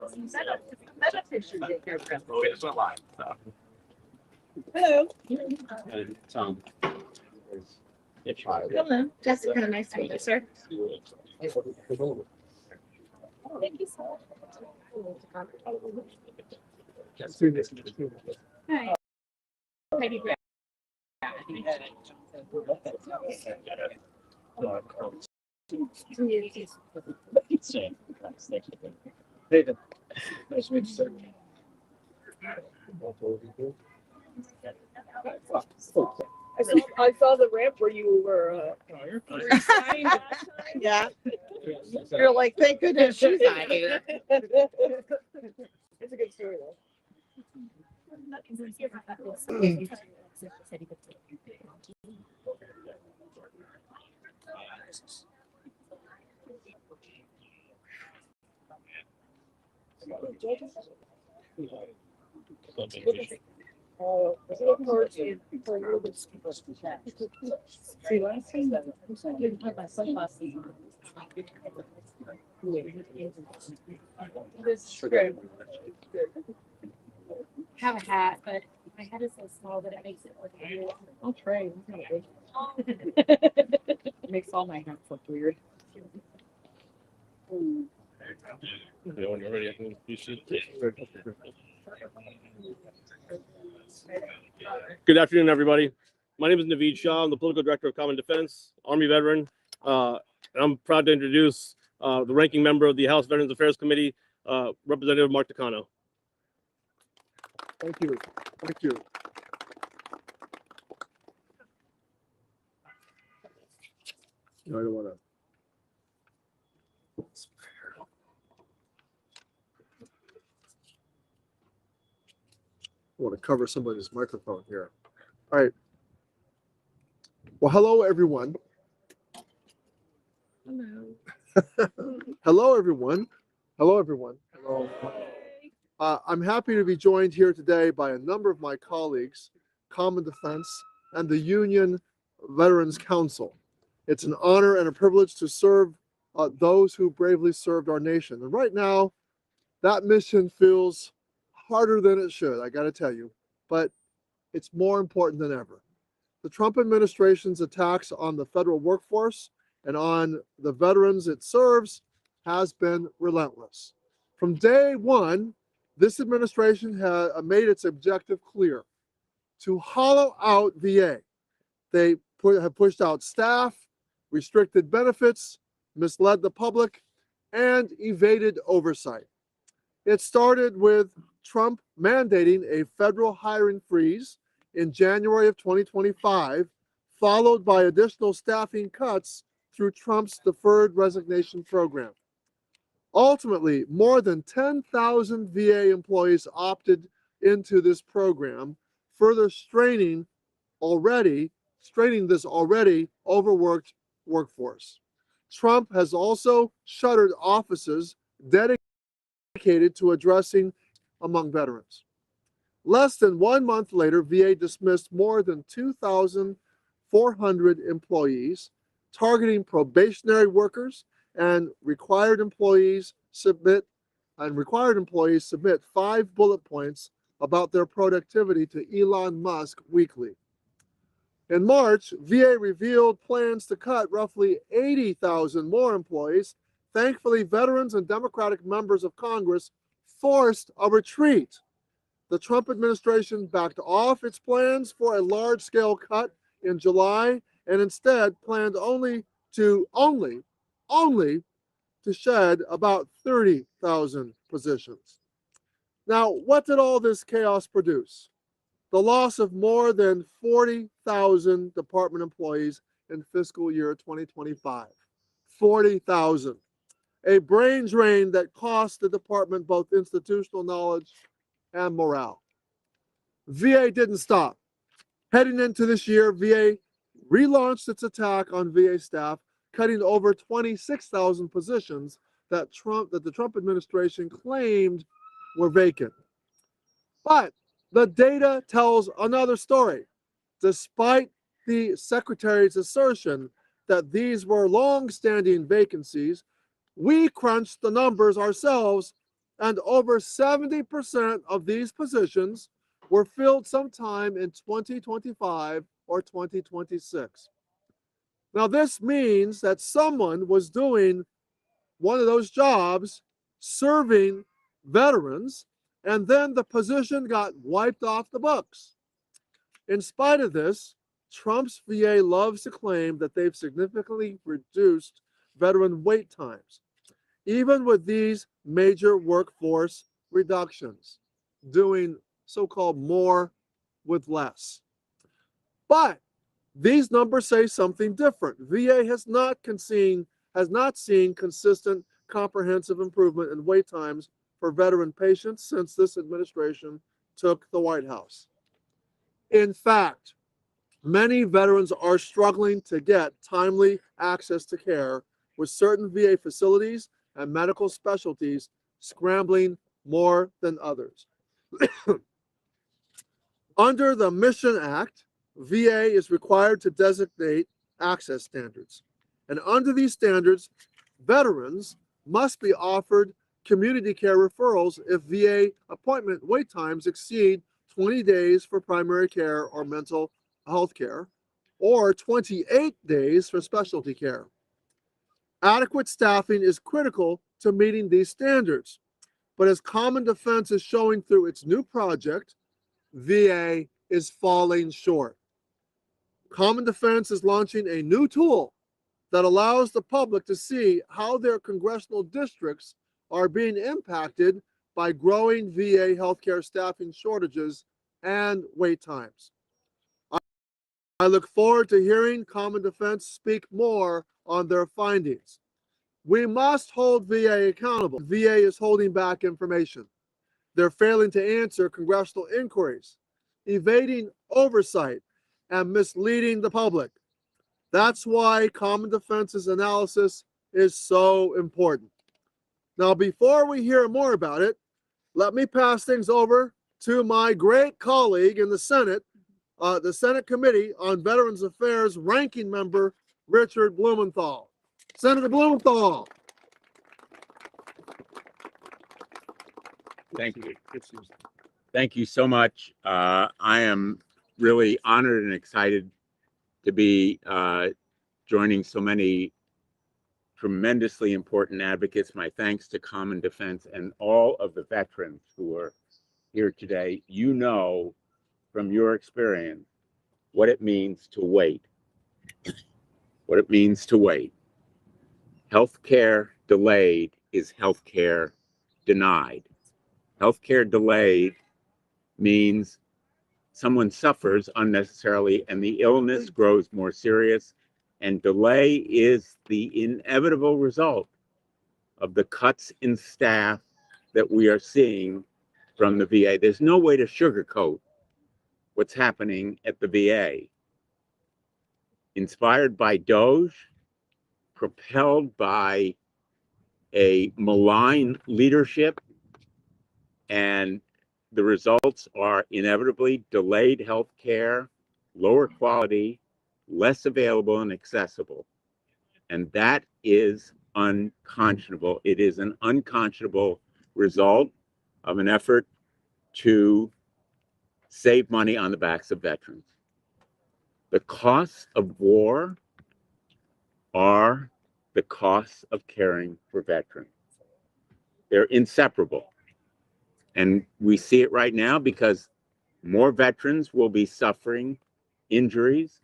Meta tissue daycare prep. Oh, it's not live. So. Hello. Tom. Hello. Jessica, nice to meet you, sir. Thank you so much. Hi. Heidi Grant. David. Nice to meet you, sir. I saw the ramp where you were signing last time. Yeah. You're like, thank goodness she's not here. It's a good story though. See, last time I didn't have my sunglasses on. This trip. Have a hat, but my head is so small that it makes it look weird. I'll try. It makes all my hats look weird. When you're ready, I can you should. Good afternoon, everybody. My name is Naveed Shah. I'm the Political Director of Common Defense, Army veteran. And I'm proud to introduce the ranking member of the House Veterans Affairs Committee, Representative Mark Takano. Thank you. Thank you. I don't want to. I want to cover somebody's microphone here. All right. Well, hello, everyone. Hello. Hello, everyone. Hello, everyone. Hello. I'm happy to be joined here today by a number of my colleagues, Common Defense, and the Union Veterans Council. It's an honor and a privilege to serve those who bravely served our nation. And right now, that mission feels harder than it should, I got to tell you, but it's more important than ever. The Trump administration's attacks on the federal workforce and on the veterans it serves has been relentless. From day one, this administration has made its objective clear: to hollow out VA. They have pushed out staff, restricted benefits, misled the public, and evaded oversight. It started with Trump mandating a federal hiring freeze in January of 2025, followed by additional staffing cuts through Trump's deferred resignation program. Ultimately, more than 10,000 VA employees opted into this program, further straining this already overworked workforce. Trump has also shuttered offices dedicated to addressing among veterans. Less than 1 month later, VA dismissed more than 2,400 employees, targeting probationary workers, and required employees submit 5 bullet points about their productivity to Elon Musk weekly. In March, VA revealed plans to cut roughly 80,000 more employees. Thankfully, veterans and Democratic members of Congress forced a retreat. The Trump administration backed off its plans for a large-scale cut in July and instead planned only to shed about 30,000 positions. Now, what did all this chaos produce? The loss of more than 40,000 department employees in fiscal year 2025. 40,000. A brain drain that cost the department both institutional knowledge and morale. VA didn't stop. Heading into this year, VA relaunched its attack on VA staff, cutting over 26,000 positions that the Trump administration claimed were vacant. But the data tells another story. Despite the secretary's assertion that these were long-standing vacancies, we crunched the numbers ourselves and over 70% of these positions were filled sometime in 2025 or 2026. Now, this means that someone was doing one of those jobs serving veterans, and then the position got wiped off the books. In spite of this, Trump's VA loves to claim that they've significantly reduced veteran wait times, even with these major workforce reductions, doing so-called more with less. But these numbers say something different. VA has not seen consistent comprehensive improvement in wait times for veteran patients since this administration took the White House. In fact, many veterans are struggling to get timely access to care, with certain VA facilities and medical specialties scrambling more than others. Under the Mission Act, VA is required to designate access standards. And under these standards, veterans must be offered community care referrals if VA appointment wait times exceed 20 days for primary care or mental health care, or 28 days for specialty care. Adequate staffing is critical to meeting these standards. But as Common Defense is showing through its new project, VA is falling short. Common Defense is launching a new tool that allows the public to see how their congressional districts are being impacted by growing VA healthcare staffing shortages and wait times. I look forward to hearing Common Defense speak more on their findings. We must hold VA accountable. VA is holding back information. They're failing to answer congressional inquiries, evading oversight, and misleading the public. That's why Common Defense's analysis is so important. Now, before we hear more about it, let me pass things over to my great colleague in the Senate Committee on Veterans Affairs ranking member, Richard Blumenthal. Senator Blumenthal. Thank you. Thank you so much. I am really honored and excited to be joining so many tremendously important advocates. My thanks to Common Defense and all of the veterans who are here today. You know from your experience what it means to wait. What it means to wait. Healthcare delayed is healthcare denied. Healthcare delayed means someone suffers unnecessarily and the illness grows more serious, and delay is the inevitable result of the cuts in staff that we are seeing from the VA. There's no way to sugarcoat what's happening at the VA. Inspired by DOGE, propelled by a malign leadership, and the results are inevitably delayed health care, lower quality, less available and accessible. And that is unconscionable. It is an unconscionable result of an effort to save money on the backs of veterans. The costs of war are the costs of caring for veterans. They're inseparable. And we see it right now because more veterans will be suffering injuries,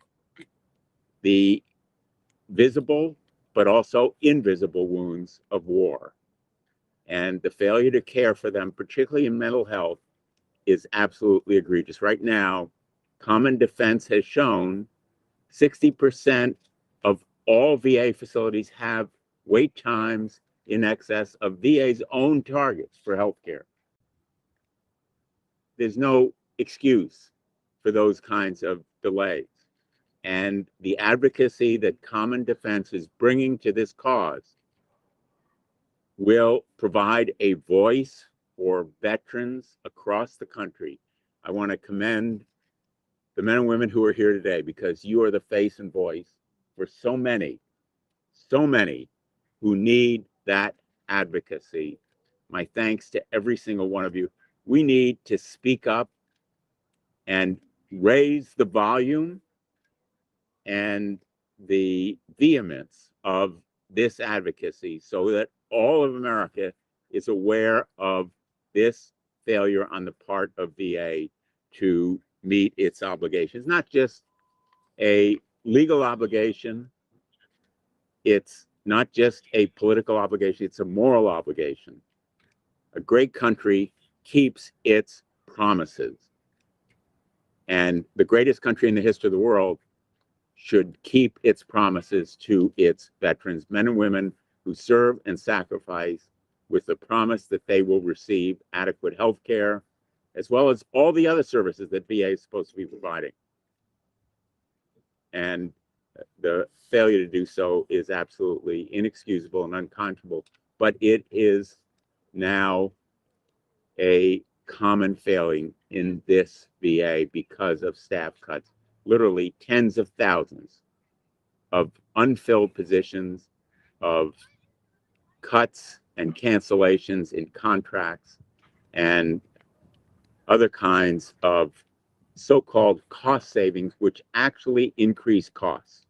the visible but also invisible wounds of war. And the failure to care for them, particularly in mental health, is absolutely egregious. Right now, Common Defense has shown 60% of all VA facilities have wait times in excess of VA's own targets for healthcare. There's no excuse for those kinds of delays. And the advocacy that Common Defense is bringing to this cause will provide a voice for veterans across the country. I want to commend the men and women who are here today, because you are the face and voice for so many who need that advocacy My thanks to every single one of you. We need to speak up and raise the volume and the vehemence of this advocacy so that all of America is aware of this failure on the part of VA to meet its obligations. Not just a legal obligation, it's not just a political obligation, it's a moral obligation. A great country keeps its promises. And the greatest country in the history of the world should keep its promises to its veterans, men and women who serve and sacrifice, with the promise that they will receive adequate health care, as well as all the other services that VA is supposed to be providing. And the failure to do so is absolutely inexcusable and unconscionable, but it is now a common failing in this VA because of staff cuts. Literally tens of thousands of unfilled positions, of cuts and cancellations in contracts, and other kinds of so-called cost savings, which actually increase costs.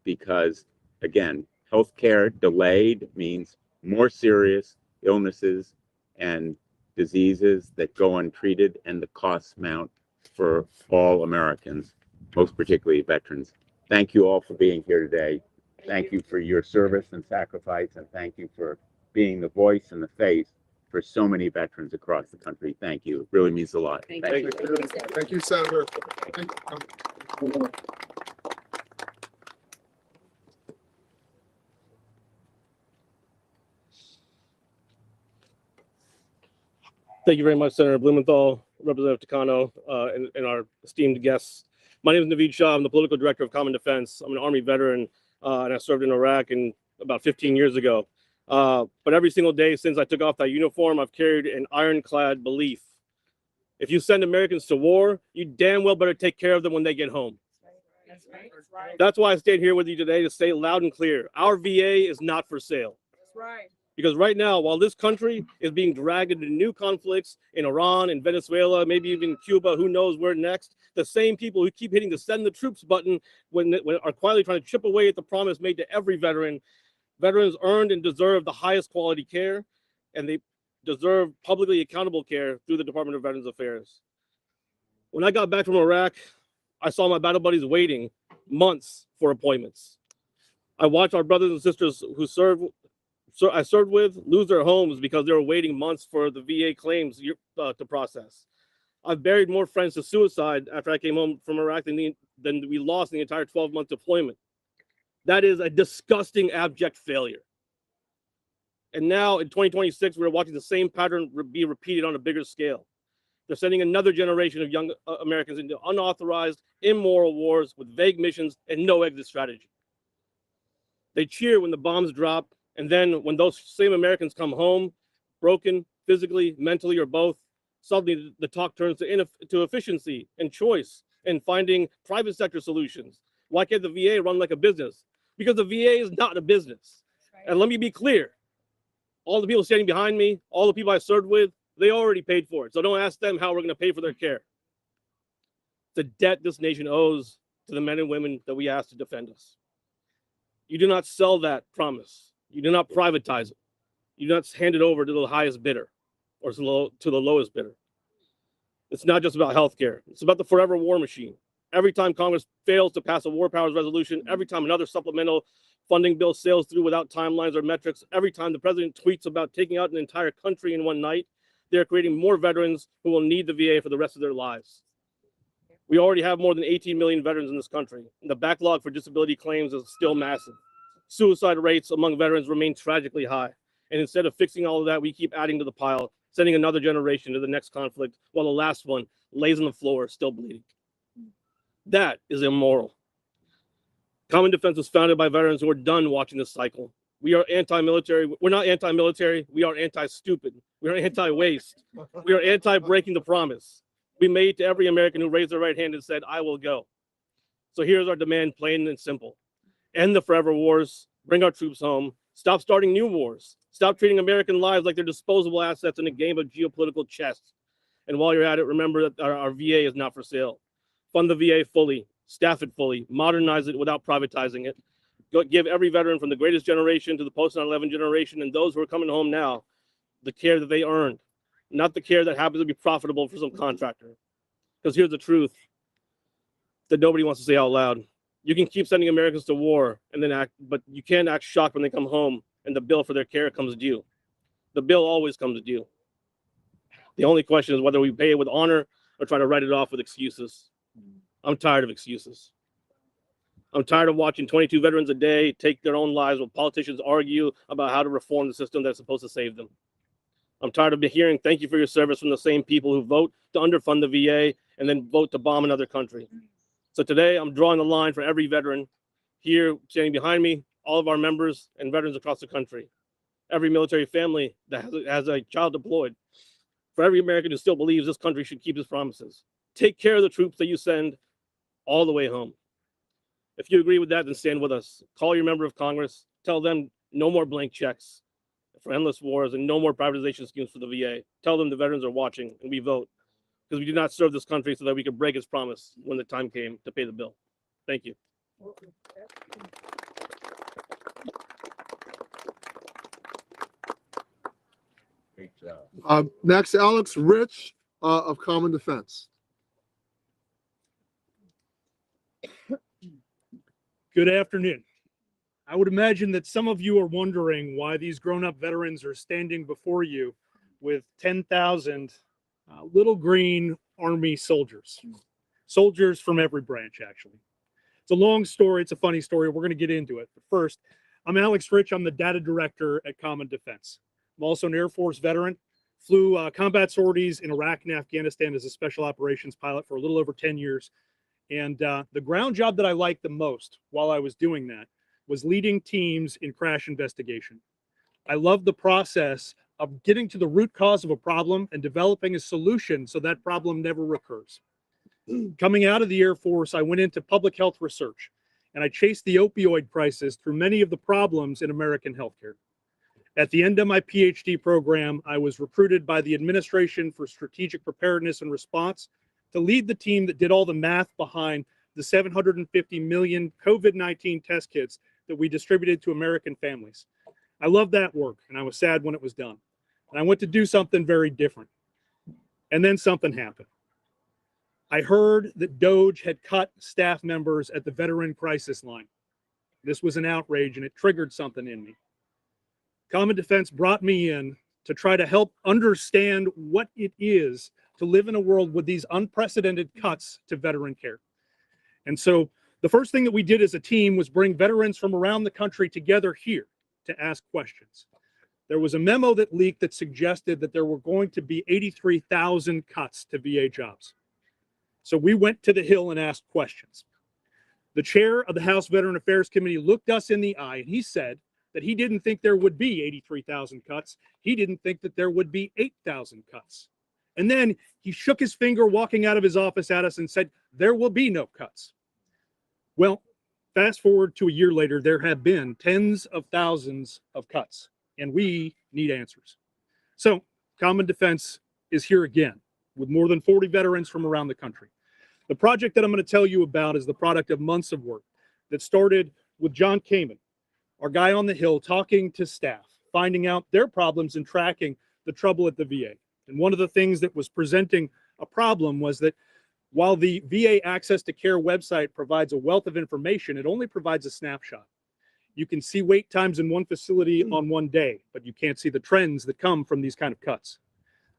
Because, again, healthcare delayed means more serious illnesses and diseases that go untreated, and the costs mount for all Americans, most particularly veterans. Thank you all for being here today. Thank you for your service and sacrifice, and thank you for being the voice and the face for so many veterans across the country. Thank you. It really means a lot. Thank Thank you, Senator. Thank you. Thank you very much, Senator Blumenthal, Representative Takano, and our esteemed guests. My name is Naveed Shah. I'm the political director of Common Defense. I'm an Army veteran, and I served in Iraq about 15 years ago. But every single day since I took off that uniform, I've carried an ironclad belief. If you send Americans to war, you damn well better take care of them when they get home. That's right. That's right. That's why I stayed here with you today, to say loud and clear, our VA is not for sale. That's right. Because right now, while this country is being dragged into new conflicts in Iran and Venezuela, maybe even Cuba, who knows where next, the same people who keep hitting the send the troops button when are quietly trying to chip away at the promise made to every veteran. Veterans earned and deserve the highest quality care, and they deserve publicly accountable care through the Department of Veterans Affairs. When I got back from Iraq, I saw my battle buddies waiting months for appointments. I watched our brothers and sisters who I served with lose their homes because they were waiting months for the VA claims to process. I've buried more friends to suicide after I came home from Iraq than we lost in the entire 12-month deployment. That is a disgusting, abject failure. And now in 2026, we're watching the same pattern be repeated on a bigger scale. They're sending another generation of young Americans into unauthorized, immoral wars with vague missions and no exit strategy. They cheer when the bombs drop, and then when those same Americans come home, broken physically, mentally, or both, suddenly the talk turns to efficiency and choice and finding private sector solutions. Why can't the VA run like a business? Because the VA is not a business. Right. And let me be clear, all the people standing behind me, all the people I served with, they already paid for it. So don't ask them how we're going to pay for their care. The debt this nation owes to the men and women that we ask to defend us. You do not sell that promise. You do not privatize it. You do not hand it over to the highest bidder or to the lowest bidder. It's not just about healthcare. It's about the forever war machine. Every time Congress fails to pass a war powers resolution, every time another supplemental funding bill sails through without timelines or metrics, every time the president tweets about taking out an entire country in one night, they're creating more veterans who will need the VA for the rest of their lives. We already have more than 18 million veterans in this country, and the backlog for disability claims is still massive. Suicide rates among veterans remain tragically high. And instead of fixing all of that, we keep adding to the pile, sending another generation to the next conflict while the last one lays on the floor still bleeding. That is immoral. Common Defense was founded by veterans who are done watching this cycle. We are anti-military. We're not anti-military. We are anti-stupid. We are anti-waste. We are anti-breaking the promise we made to every American who raised their right hand and said, I will go. So here's our demand, plain and simple. End the forever wars, bring our troops home, Stop starting new wars. Stop treating American lives like they're disposable assets in a game of geopolitical chess. And while you're at it, remember that our VA is not for sale. Fund the VA fully, staff it fully, modernize it without privatizing it. Give every veteran from the greatest generation to the post 9/11 generation and those who are coming home now the care that they earned, not the care that happens to be profitable for some contractor. Because here's the truth that nobody wants to say out loud. You can keep sending Americans to war and then act, but you can't act shocked when they come home and the bill for their care comes due. The bill always comes due. The only question is whether we pay it with honor or try to write it off with excuses. I'm tired of excuses. I'm tired of watching 22 veterans a day take their own lives while politicians argue about how to reform the system that's supposed to save them. I'm tired of hearing thank you for your service from the same people who vote to underfund the VA and then vote to bomb another country. So today I'm drawing the line for every veteran here standing behind me, all of our members and veterans across the country, every military family that has a child deployed, for every American who still believes this country should keep its promises. Take care of the troops that you send all the way home. If you agree with that, then stand with us. Call your member of Congress. Tell them no more blank checks for endless wars and no more privatization schemes for the VA. Tell them the veterans are watching and we vote because we did not serve this country so that we could break its promise when the time came to pay the bill. Thank you. Great job. Next, Alex Rich of Common Defense. Good afternoon. I would imagine that some of you are wondering why these grown-up veterans are standing before you with 10,000 little green Army soldiers. Soldiers from every branch, actually. It's a long story. It's a funny story. We're going to get into it. But first, I'm Alex Rich. I'm the data director at Common Defense. I'm also an Air Force veteran. Flew combat sorties in Iraq and Afghanistan as a special operations pilot for a little over 10 years. And the ground job that I liked the most while I was doing that was leading teams in crash investigation. I love the process of getting to the root cause of a problem and developing a solution so that problem never recurs. Coming out of the Air Force, I went into public health research and I chased the opioid crisis through many of the problems in American healthcare. At the end of my PhD program, I was recruited by the Administration for Strategic Preparedness and Response to lead the team that did all the math behind the 750 million COVID-19 test kits that we distributed to American families. I loved that work and I was sad when it was done. And I went to do something very different. And then something happened. I heard that DOJ had cut staff members at the Veteran Crisis Line. This was an outrage and it triggered something in me. Common Defense brought me in to try to help understand what it is to live in a world with these unprecedented cuts to veteran care. And so the first thing that we did as a team was bring veterans from around the country together here to ask questions. There was a memo that leaked that suggested that there were going to be 83,000 cuts to VA jobs. So we went to the Hill and asked questions. The chair of the House Veteran Affairs Committee looked us in the eye and he said that he didn't think there would be 83,000 cuts. He didn't think that there would be 8,000 cuts. And then he shook his finger walking out of his office at us and said, there will be no cuts. Well, fast forward to a year later, there have been tens of thousands of cuts, and we need answers. So Common Defense is here again with more than 40 veterans from around the country. The project that I'm going to tell you about is the product of months of work that started with John Kamen, our guy on the Hill, talking to staff, finding out their problems and tracking the trouble at the VA. And one of the things that was presenting a problem was that while the VA Access to Care website provides a wealth of information, it only provides a snapshot. You can see wait times in one facility on one day, but you can't see the trends that come from these kind of cuts.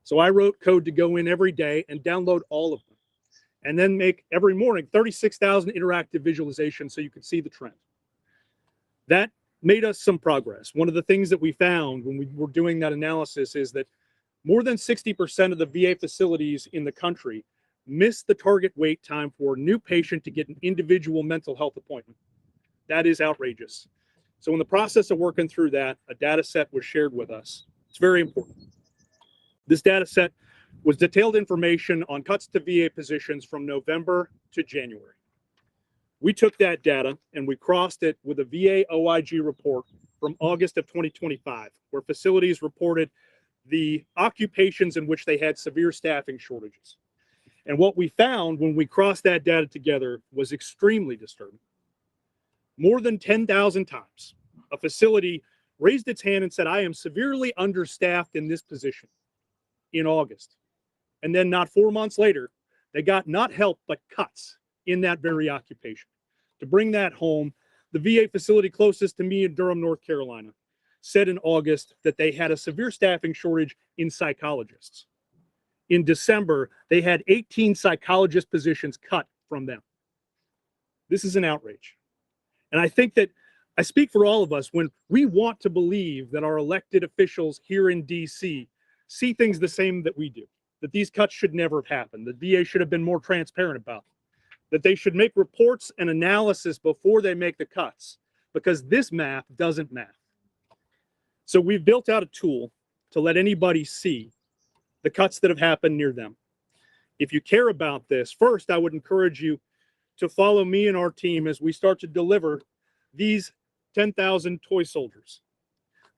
So I wrote code to go in every day and download all of them, and then make every morning 36,000 interactive visualizations so you could see the trend. That made us some progress. One of the things that we found when we were doing that analysis is that more than 60% of the VA facilities in the country miss the target wait time for a new patient to get an individual mental health appointment. That is outrageous. So in the process of working through that, a data set was shared with us. It's very important. This data set was detailed information on cuts to VA positions from November to January. We took that data and we crossed it with a VA OIG report from August of 2025, where facilities reported the occupations in which they had severe staffing shortages. And what we found when we crossed that data together was extremely disturbing. More than 10,000 times, a facility raised its hand and said, I am severely understaffed in this position in August. And then not 4 months later, they got not help, but cuts in that very occupation. To bring that home, the VA facility closest to me in Durham, North Carolina, said in August that they had a severe staffing shortage in psychologists. In December, they had 18 psychologist positions cut from them. This is an outrage. And I think that I speak for all of us when we want to believe that our elected officials here in DC see things the same that we do, that these cuts should never have happened, that VA should have been more transparent about them, that they should make reports and analysis before they make the cuts, because this math doesn't math. So we've built out a tool to let anybody see the cuts that have happened near them. If you care about this, first, I would encourage you to follow me and our team as we start to deliver these 10,000 toy soldiers.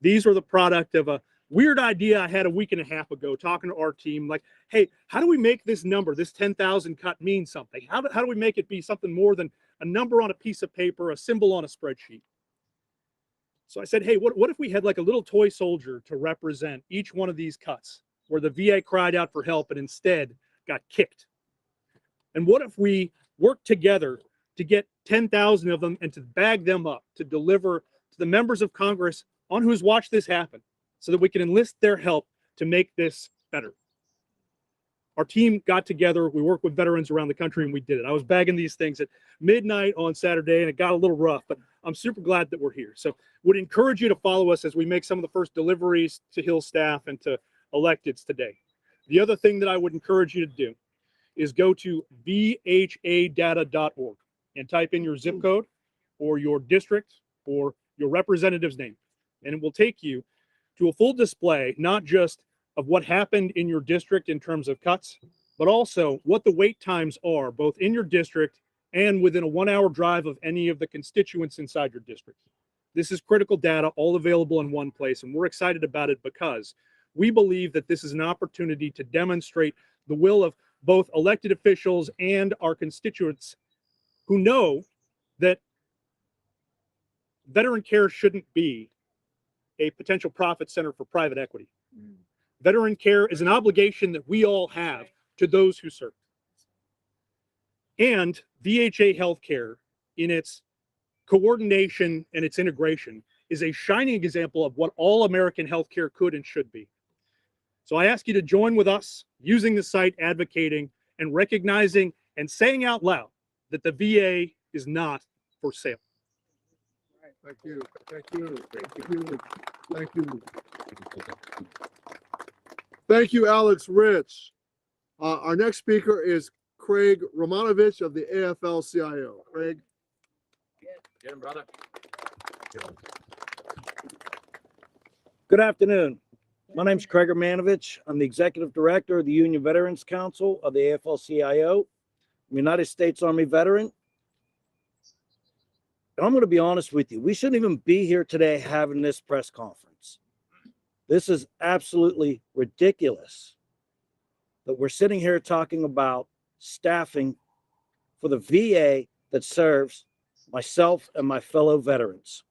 These are the product of a weird idea I had a week and a half ago talking to our team, like, hey, how do we make this number, this 10,000 cut, mean something? How do we make it be something more than a number on a piece of paper, a symbol on a spreadsheet? So I said, hey, what if we had like a little toy soldier to represent each one of these cuts where the VA cried out for help and instead got kicked? And what if we worked together to get 10,000 of them and to bag them up, to deliver to the members of Congress on whose watch this happened, so that we can enlist their help to make this better? Our team got together, we worked with veterans around the country, and we did it. I was bagging these things at midnight on Saturday, and it got a little rough, but I'm super glad that we're here. So would encourage you to follow us as we make some of the first deliveries to Hill staff and to electeds today. The other thing that I would encourage you to do is go to vhadata.org and type in your zip code or your district or your representative's name. And it will take you to a full display, not just of what happened in your district in terms of cuts, but also what the wait times are, both in your district and within a 1 hour drive of any of the constituents inside your district. This is critical data, all available in one place, and we're excited about it because we believe that this is an opportunity to demonstrate the will of both elected officials and our constituents who know that veteran care shouldn't be a potential profit center for private equity. Veteran care is an obligation that we all have to those who serve. And VHA Healthcare, in its coordination and its integration, is a shining example of what all American healthcare could and should be. So I ask you to join with us using the site, advocating, and recognizing and saying out loud that the VA is not for sale. Thank you. Thank you. Thank you. Thank you. Thank you, Alex Rich. Our next speaker is Craig Romanovich of the AFL-CIO. Craig. Get him, brother. Good afternoon. My name is Craig Romanovich. I'm the Executive Director of the Union Veterans Council of the AFL-CIO. I'm a United States Army veteran. And I'm going to be honest with you. We shouldn't even be here today having this press conference. This is absolutely ridiculous that we're sitting here talking about staffing for the VA that serves myself and my fellow veterans.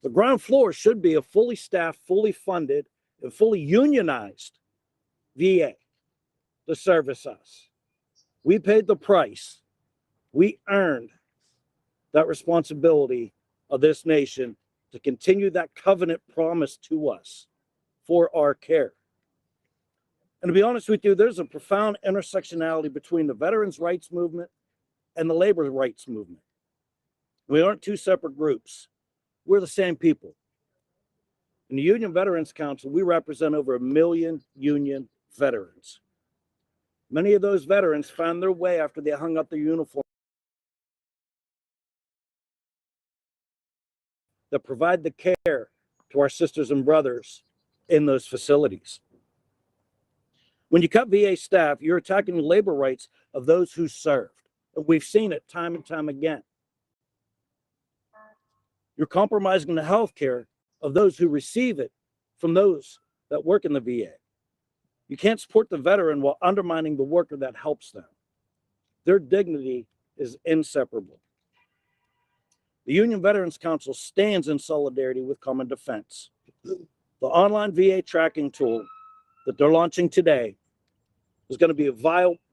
The ground floor should be a fully staffed, fully funded, and fully unionized VA to service us. We paid the price. We earned that responsibility of this nation to continue that covenant promise to us for our care. And to be honest with you, there's a profound intersectionality between the veterans' rights movement and the labor rights movement. We aren't two separate groups. We're the same people. In the Union Veterans Council, we represent over 1 million union veterans. Many of those veterans found their way after they hung up their uniform that provide the care to our sisters and brothers in those facilities. When you cut VA staff, you're attacking the labor rights of those who served. And we've seen it time and time again. You're compromising the health care of those who receive it from those that work in the VA. You can't support the veteran while undermining the worker that helps them. Their dignity is inseparable. The Union Veterans Council stands in solidarity with Common Defense. The online VA tracking tool that they're launching today is going to be a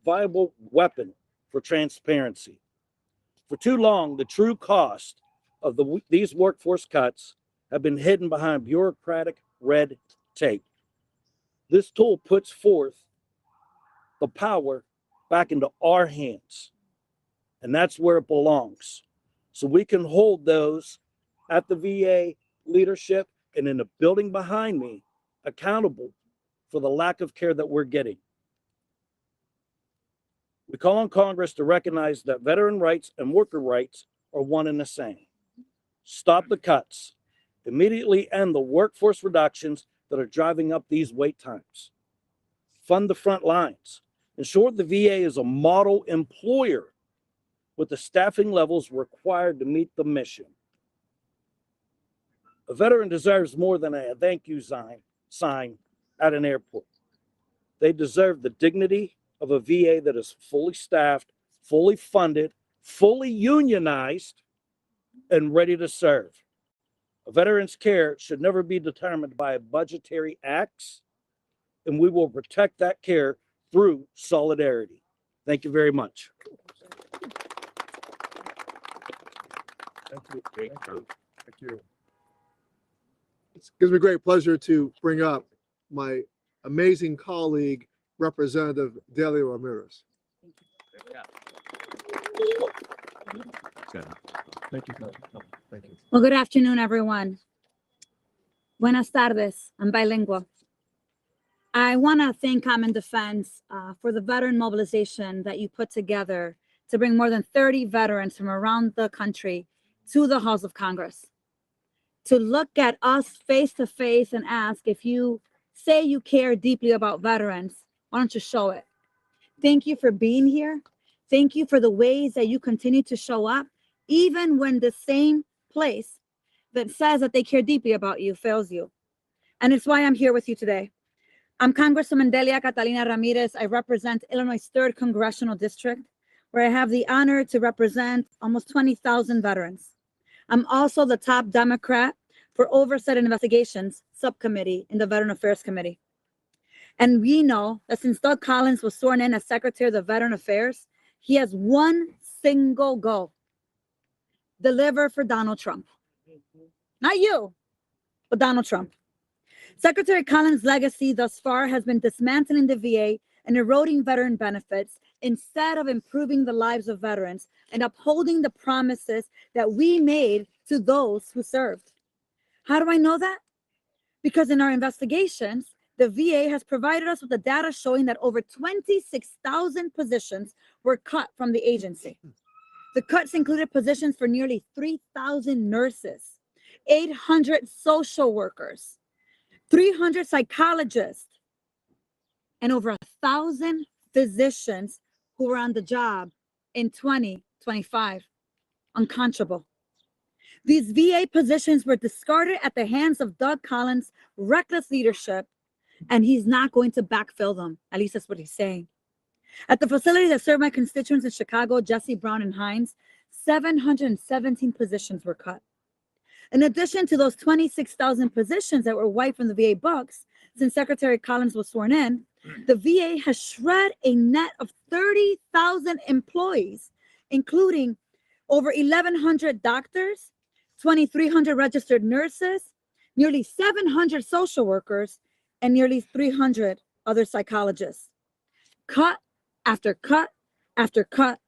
viable weapon for transparency. For too long, the true cost of these workforce cuts have been hidden behind bureaucratic red tape. This tool puts forth the power back into our hands, and that's where it belongs. So we can hold those at the VA leadership and in the building behind me accountable for the lack of care that we're getting. We call on Congress to recognize that veteran rights and worker rights are one and the same. Stop the cuts. Immediately end the workforce reductions that are driving up these wait times. Fund the front lines. Ensure the VA is a model employer with the staffing levels required to meet the mission. A veteran deserves more than a thank you sign at an airport. They deserve the dignity of a VA that is fully staffed, fully funded, fully unionized, and ready to serve. A veteran's care should never be determined by budgetary acts, and we will protect that care through solidarity. Thank you very much. Thank you. Great. Thank you. It gives me great pleasure to bring up my amazing colleague, Representative Delia Ramirez. Thank you. Thank you. Well, good afternoon, everyone. Buenas tardes. I'm bilingual. I want to thank Common Defense for the veteran mobilization that you put together to bring more than 30 veterans from around the country to the halls of Congress, to look at us face to face and ask, if you say you care deeply about veterans, why don't you show it? Thank you for being here. Thank you for the ways that you continue to show up, even when the same place that says that they care deeply about you fails you. And it's why I'm here with you today. I'm Congresswoman Delia Catalina Ramirez. I represent Illinois' 3rd Congressional District, where I have the honor to represent almost 20,000 veterans. I'm also the top Democrat for Oversight and Investigations Subcommittee in the Veteran Affairs Committee. And we know that since Doug Collins was sworn in as Secretary of the Veteran Affairs, he has one single goal: deliver for Donald Trump. Not you, but Donald Trump. Secretary Collins' legacy thus far has been dismantling the VA and eroding veteran benefits instead of improving the lives of veterans and upholding the promises that we made to those who served. How do I know that? Because in our investigations, the VA has provided us with the data showing that over 26,000 positions were cut from the agency. The cuts included positions for nearly 3,000 nurses, 800 social workers, 300 psychologists, and over 1,000 physicians who were on the job in 2025. Unconscionable. These VA positions were discarded at the hands of Doug Collins' reckless leadership, and he's not going to backfill them. At least that's what he's saying. At the facility that served my constituents in Chicago, Jesse Brown and Hines, 717 positions were cut. In addition to those 26,000 positions that were wiped from the VA books, since Secretary Collins was sworn in, the VA has shred a net of 30,000 employees, including over 1,100 doctors, 2,300 registered nurses, nearly 700 social workers, and nearly 300 other psychologists. Cut after cut after cut,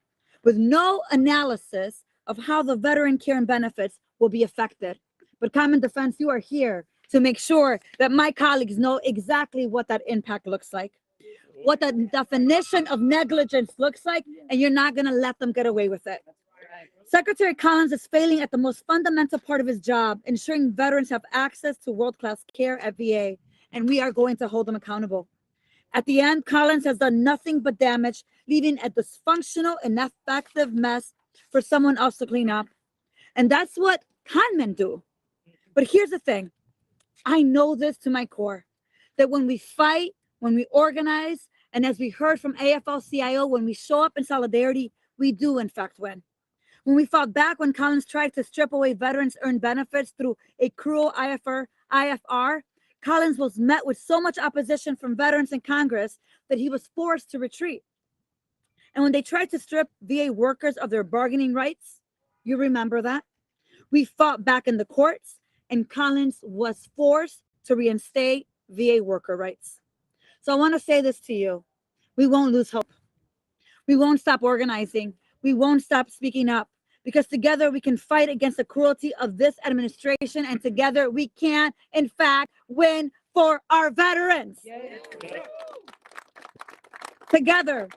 with no analysis of how the veteran care and benefits will be affected. But Common Defense, you are here to make sure that my colleagues know exactly what that impact looks like, what the definition of negligence looks like, and you're not going to let them get away with it. Secretary Collins is failing at the most fundamental part of his job, ensuring veterans have access to world-class care at VA, and we are going to hold them accountable. At the end, Collins has done nothing but damage, leaving a dysfunctional, ineffective mess for someone else to clean up. And that's what conmen do. But here's the thing. I know this to my core, that when we fight, when we organize, and as we heard from AFL-CIO, when we show up in solidarity, we do in fact win. When we fought back when Collins tried to strip away veterans' earned benefits through a cruel IFR, Collins was met with so much opposition from veterans in Congress that he was forced to retreat. And when they tried to strip VA workers of their bargaining rights, you remember that? We fought back in the courts, and Collins was forced to reinstate VA worker rights. So I want to say this to you. We won't lose hope. We won't stop organizing. We won't stop speaking up, because together we can fight against the cruelty of this administration, and together we can, in fact, win for our veterans. Together,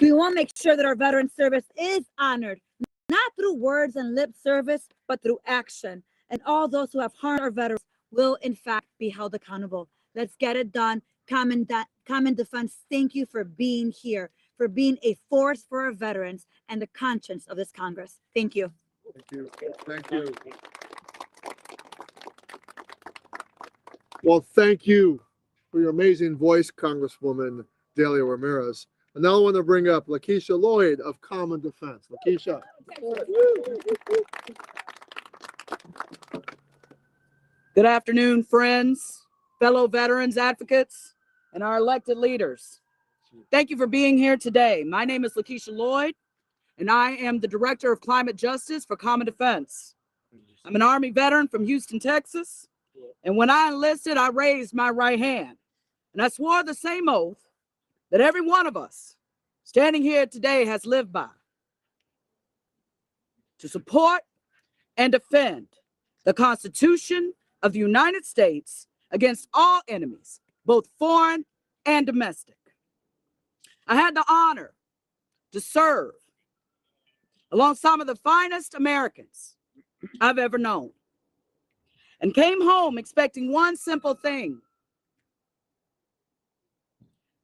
we want to make sure that our veteran service is honored, not through words and lip service, but through action. And all those who have harmed our veterans will, in fact, be held accountable. Let's get it done. Common Defense, thank you for being here, for being a force for our veterans and the conscience of this Congress. Thank you. Thank you. Thank you. Well, thank you for your amazing voice, Congresswoman Delia Ramirez. And now I want to bring up Lakeisha Lloyd of Common Defense. Lakeisha. Good afternoon, friends, fellow veterans advocates, and our elected leaders. Thank you for being here today. My name is Lakeisha Lloyd, and I am the Director of Climate Justice for Common Defense. I'm an Army veteran from Houston, Texas, and when I enlisted, I raised my right hand, and I swore the same oath that every one of us standing here today has lived by: to support and defend the Constitution of the United States against all enemies, both foreign and domestic. I had the honor to serve along some of the finest Americans I've ever known, and came home expecting one simple thing: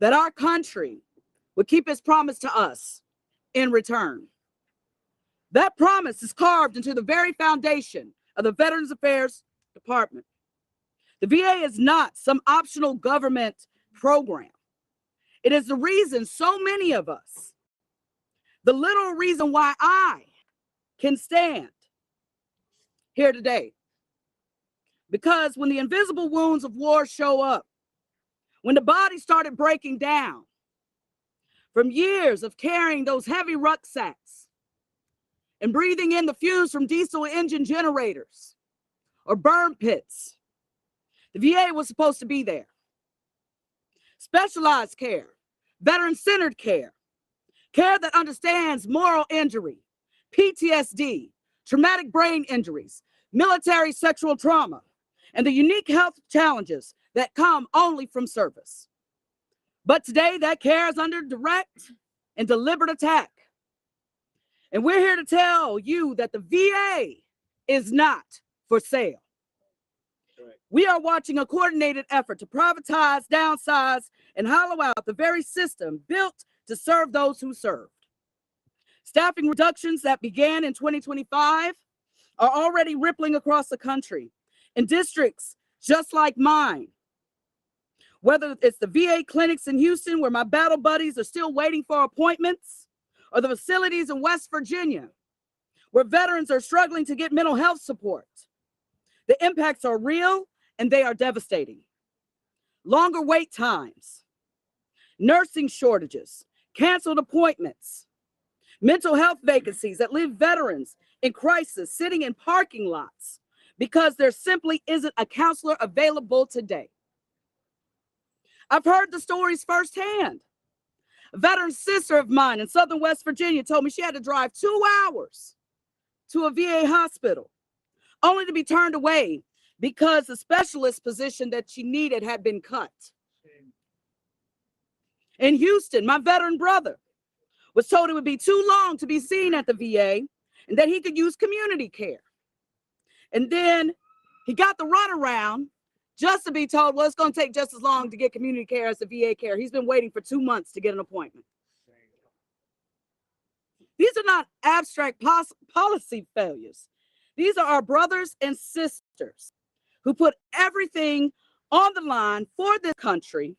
that our country would keep its promise to us in return. That promise is carved into the very foundation of the Veterans Affairs Department. The VA is not some optional government program. It is the reason so many of us, the literal reason why I can stand here today. Because when the invisible wounds of war show up, when the body started breaking down from years of carrying those heavy rucksacks and breathing in the fumes from diesel engine generators or burn pits, the VA was supposed to be there. Specialized care, veteran-centered care, care that understands moral injury, PTSD, traumatic brain injuries, military sexual trauma, and the unique health challenges that come only from service. But today, that care is under direct and deliberate attack. And we're here to tell you that the VA is not for sale. We are watching a coordinated effort to privatize, downsize, and hollow out the very system built to serve those who served. Staffing reductions that began in 2025 are already rippling across the country in districts just like mine. Whether it's the VA clinics in Houston, where my battle buddies are still waiting for appointments, or the facilities in West Virginia, where veterans are struggling to get mental health support. The impacts are real and they are devastating. Longer wait times, nursing shortages, canceled appointments, mental health vacancies that leave veterans in crisis sitting in parking lots because there simply isn't a counselor available today. I've heard the stories firsthand. A veteran sister of mine in Southern West Virginia told me she had to drive 2 hours to a VA hospital, only to be turned away because the specialist position that she needed had been cut. In Houston, my veteran brother was told it would be too long to be seen at the VA and that he could use community care. And then he got the runaround just to be told, well, it's going to take just as long to get community care as the VA care. He's been waiting for 2 months to get an appointment. These are not abstract policy failures. These are our brothers and sisters who put everything on the line for this country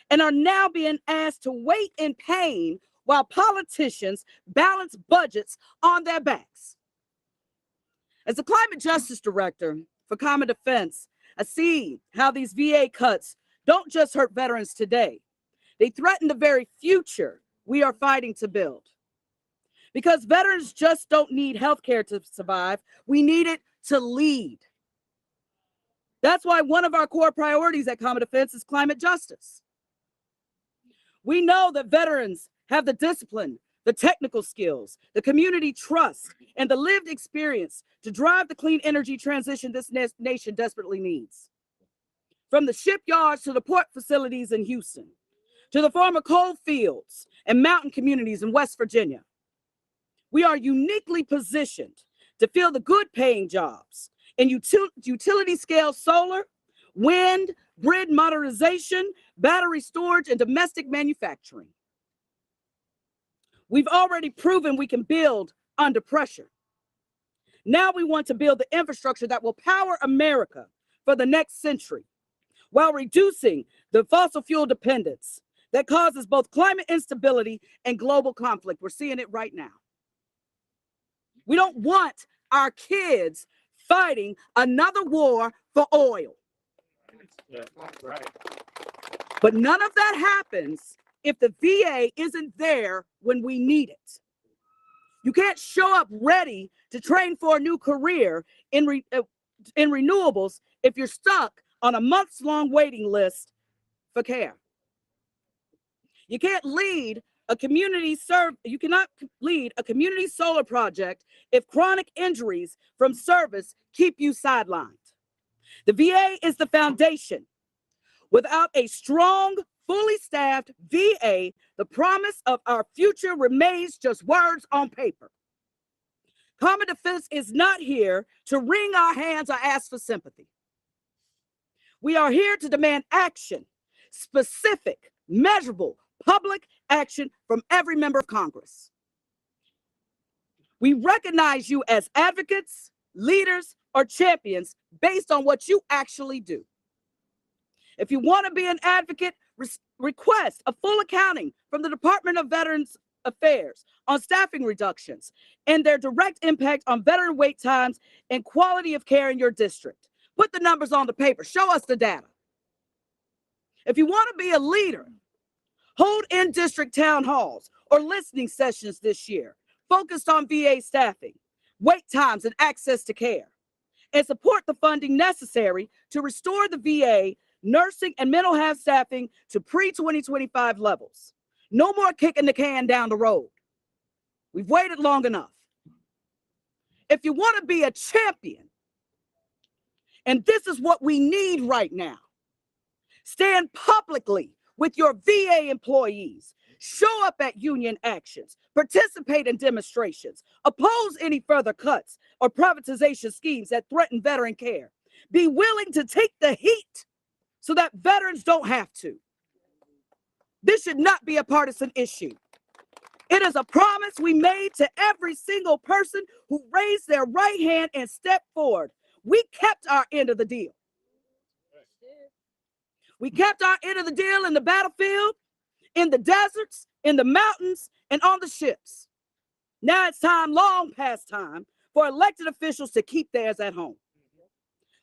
and are now being asked to wait in pain while politicians balance budgets on their backs. As the Climate Justice Director for Common Defense, I see how these VA cuts don't just hurt veterans today. They threaten the very future we are fighting to build. Because veterans just don't need health care to survive. We need it to lead. That's why one of our core priorities at Common Defense is climate justice. We know that veterans have the discipline, the technical skills, the community trust, and the lived experience to drive the clean energy transition this nation desperately needs. From the shipyards to the port facilities in Houston, to the former coal fields and mountain communities in West Virginia, we are uniquely positioned to fill the good paying jobs in utility scale solar, wind, grid modernization, battery storage, and domestic manufacturing. We've already proven we can build under pressure. Now we want to build the infrastructure that will power America for the next century while reducing the fossil fuel dependence that causes both climate instability and global conflict. We're seeing it right now. We don't want our kids fighting another war for oil. But none of that happens if the VA isn't there when we need it. You can't show up ready to train for a new career in renewables if you're stuck on a months-long waiting list for care. You cannot lead a community solar project if chronic injuries from service keep you sidelined. The VA is the foundation. Without a strong, fully staffed VA, the promise of our future remains just words on paper. Common Defense is not here to wring our hands or ask for sympathy. We are here to demand action, specific, measurable, public action from every member of Congress. We recognize you as advocates, leaders, or champions based on what you actually do. If you want to be an advocate, request a full accounting from the Department of Veterans Affairs on staffing reductions and their direct impact on veteran wait times and quality of care in your district. Put the numbers on the paper. Show us the data. If you want to be a leader, hold in-district town halls or listening sessions this year focused on VA staffing, wait times, and access to care, and support the funding necessary to restore the VA nursing and mental health staffing to pre-2025 levels. No more kicking the can down the road. We've waited long enough. If you want to be a champion, and this is what we need right now, stand publicly with your VA employees, show up at union actions, participate in demonstrations, oppose any further cuts or privatization schemes that threaten veteran care. Be willing to take the heat so that veterans don't have to. This should not be a partisan issue. It is a promise we made to every single person who raised their right hand and stepped forward. We kept our end of the deal. We kept our end of the deal in the battlefield, in the deserts, in the mountains, and on the ships. Now it's time, long past time, for elected officials to keep theirs at home.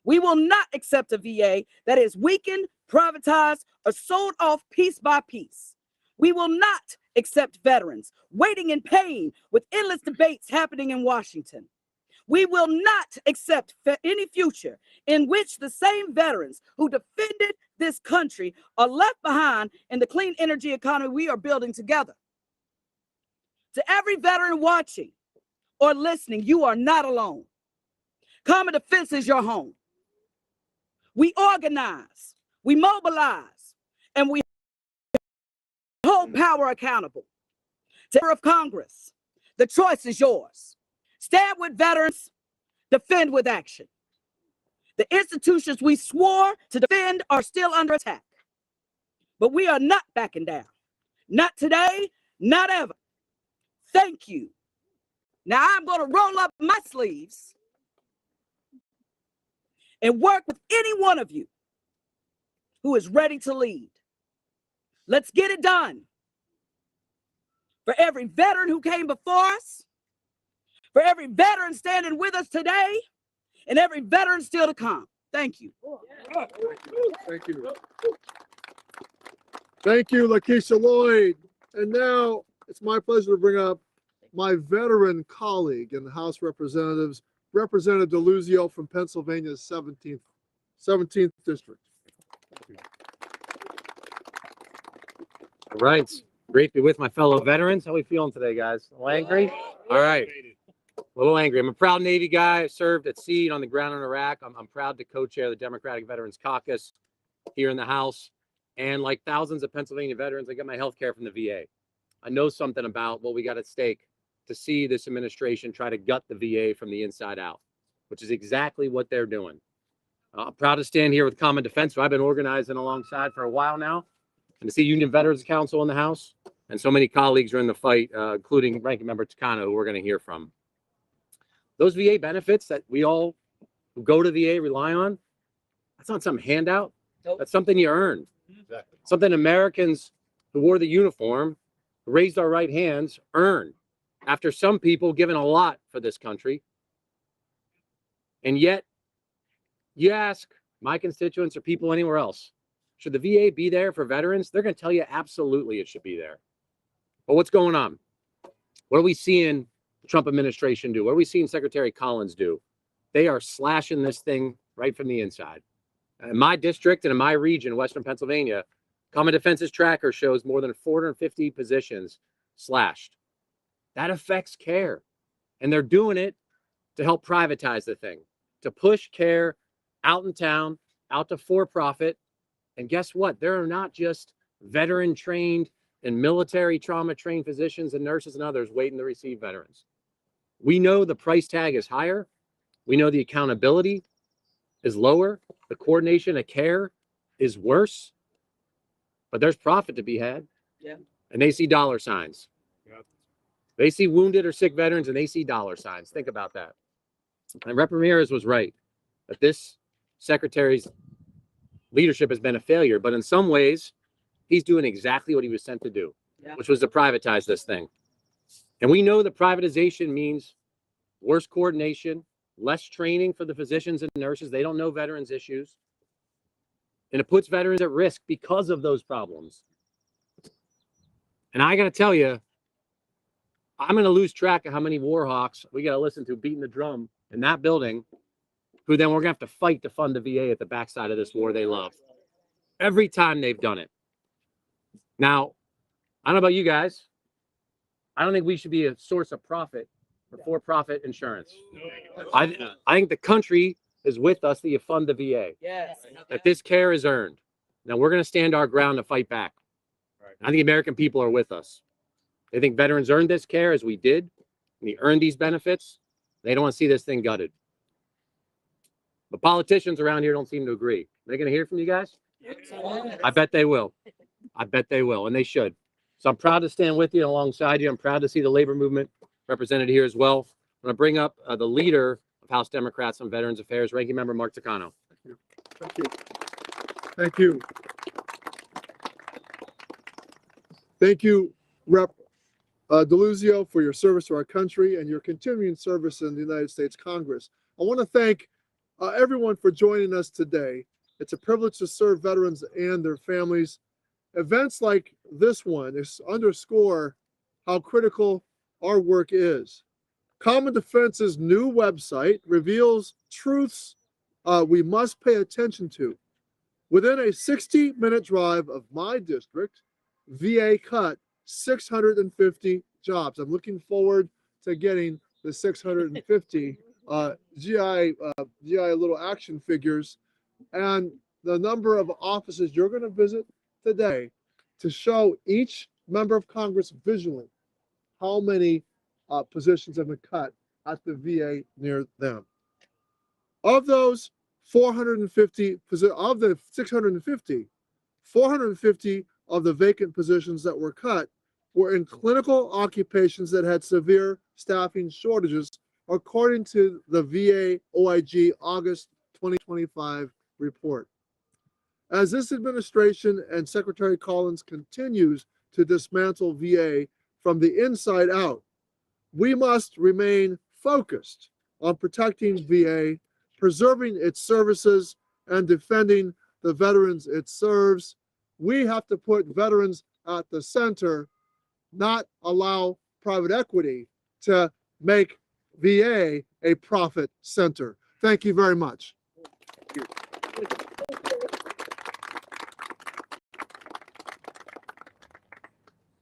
We will not accept a VA that is weakened, privatized, or sold off piece by piece. We will not accept veterans waiting in pain with endless debates happening in Washington. We will not accept any future in which the same veterans who defended this country are left behind in the clean energy economy we are building together. To every veteran watching or listening, you are not alone. Common Defense is your home. We organize, we mobilize, and we hold power accountable. To the of Congress, the choice is yours. Stand with veterans, defend with action. The institutions we swore to defend are still under attack. But we are not backing down. Not today, not ever. Thank you. Now I'm going to roll up my sleeves and work with any one of you who is ready to lead. Let's get it done. For every veteran who came before us, for every veteran standing with us today, and every veteran still to come. Thank you. Thank you. Thank you, Lakeisha Lloyd. And now it's my pleasure to bring up my veteran colleague in the House of Representatives, Representative Deluzio from Pennsylvania's 17th District. All right. Great to be with my fellow veterans. How are we feeling today, guys? A little angry? All right. A little angry. I'm a proud Navy guy. I served at sea and on the ground in Iraq. I'm proud to co-chair the Democratic Veterans Caucus here in the House. And like thousands of Pennsylvania veterans, I get my health care from the VA. I know something about what we got at stake to see this administration try to gut the VA from the inside out, which is exactly what they're doing. I'm proud to stand here with Common Defense, who I've been organizing alongside for a while now, and to see Union Veterans Council in the House. And so many colleagues are in the fight, including Ranking Member Takano, who we're going to hear from. Those VA benefits that we all who go to VA rely on, that's not some handout. That's something you earn. Exactly. Something Americans who wore the uniform, who raised our right hands, earn after some people given a lot for this country. And yet, you ask my constituents or people anywhere else, should the VA be there for veterans? They're going to tell you absolutely it should be there. But what's going on? What are we seeing the Trump administration do? What are we seeing Secretary Collins do? They are slashing this thing right from the inside. In my district and in my region, Western Pennsylvania, Common Defense's tracker shows more than 450 positions slashed. That affects care. And they're doing it to help privatize the thing, to push care out in town, out to for-profit. And guess what? There are not just veteran trained and military trauma trained physicians and nurses and others waiting to receive veterans. We know the price tag is higher. We know the accountability is lower. The coordination of care is worse. But there's profit to be had. Yeah. And they see dollar signs. Yeah. They see wounded or sick veterans and they see dollar signs. Think about that. And Rep. Ramirez was right that this secretary's leadership has been a failure, but in some ways, he's doing exactly what he was sent to do, which was to privatize this thing. And we know that privatization means worse coordination, less training for the physicians and nurses. They don't know veterans' issues. And it puts veterans at risk because of those problems. And I got to tell you, I'm going to lose track of how many war hawks we got to listen to beating the drum in that building, who then we're going to have to fight to fund the VA at the backside of this war they love. Every time they've done it. Now, I don't know about you guys. I don't think we should be a source of profit for-profit insurance. I think the country is with us that you fund the VA. Yes. That this care is earned. Now we're going to stand our ground to fight back. Right. I think the American people are with us. They think veterans earned this care as we did. We earned these benefits. They don't want to see this thing gutted. But politicians around here don't seem to agree. Are they going to hear from you guys? I bet they will. I bet they will, and they should. So I'm proud to stand with you and alongside you. I'm proud to see the labor movement represented here as well. I'm going to bring up the leader of House Democrats on Veterans Affairs, Ranking Member Mark Takano. Thank you. Thank you. Thank you, Rep. Deluzio, for your service to our country and your continuing service in the United States Congress. I want to thank everyone for joining us today. It's a privilege to serve veterans and their families. Events like this one underscore how critical our work is. Common Defense's new website reveals truths we must pay attention to. Within a 60-minute drive of my district, VA cut 650 jobs. I'm looking forward to getting the 650 GI little action figures and the number of offices you're going to visit today to show each member of Congress visually how many positions have been cut at the VA near them. Of those, 450 of the 650, 450 of the vacant positions that were cut were in clinical occupations that had severe staffing shortages, according to the VA OIG August 2025 report. As this administration and Secretary Collins continues to dismantle VA from the inside out, we must remain focused on protecting VA, preserving its services, and defending the veterans it serves. We have to put veterans at the center, not allow private equity to make VA a profit center. Thank you very much.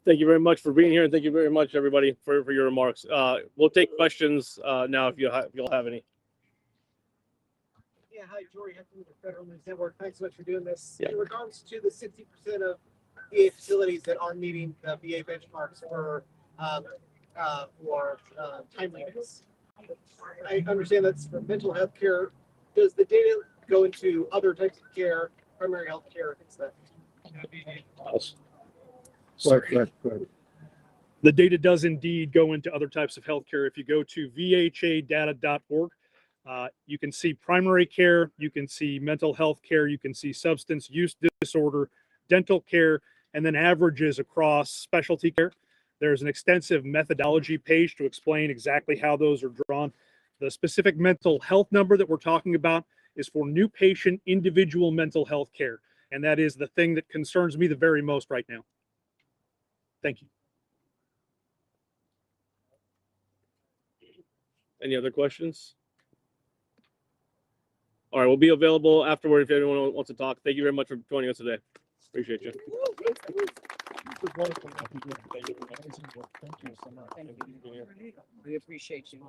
Thank you very much for being here, and thank you very much, everybody, for your remarks. We'll take questions now if you'll have any. Yeah, hi, Jory Heffernan with Federal News Network. Thanks so much for doing this. Yeah. In regards to the 60% of VA facilities that aren't meeting the VA benchmarks for timeliness, I understand that's for mental health care. Does the data go into other types of care, primary health care, things like that? The data does indeed go into other types of healthcare. If you go to vhadata.org, you can see primary care, you can see mental health care, you can see substance use disorder, dental care, and then averages across specialty care. There's an extensive methodology page to explain exactly how those are drawn. The specific mental health number that we're talking about is for new patient individual mental health care. And that is the thing that concerns me the very most right now. Thank you. Any other questions? All right, we'll be available afterward if anyone wants to talk. Thank you very much for joining us today. Appreciate you. We appreciate you.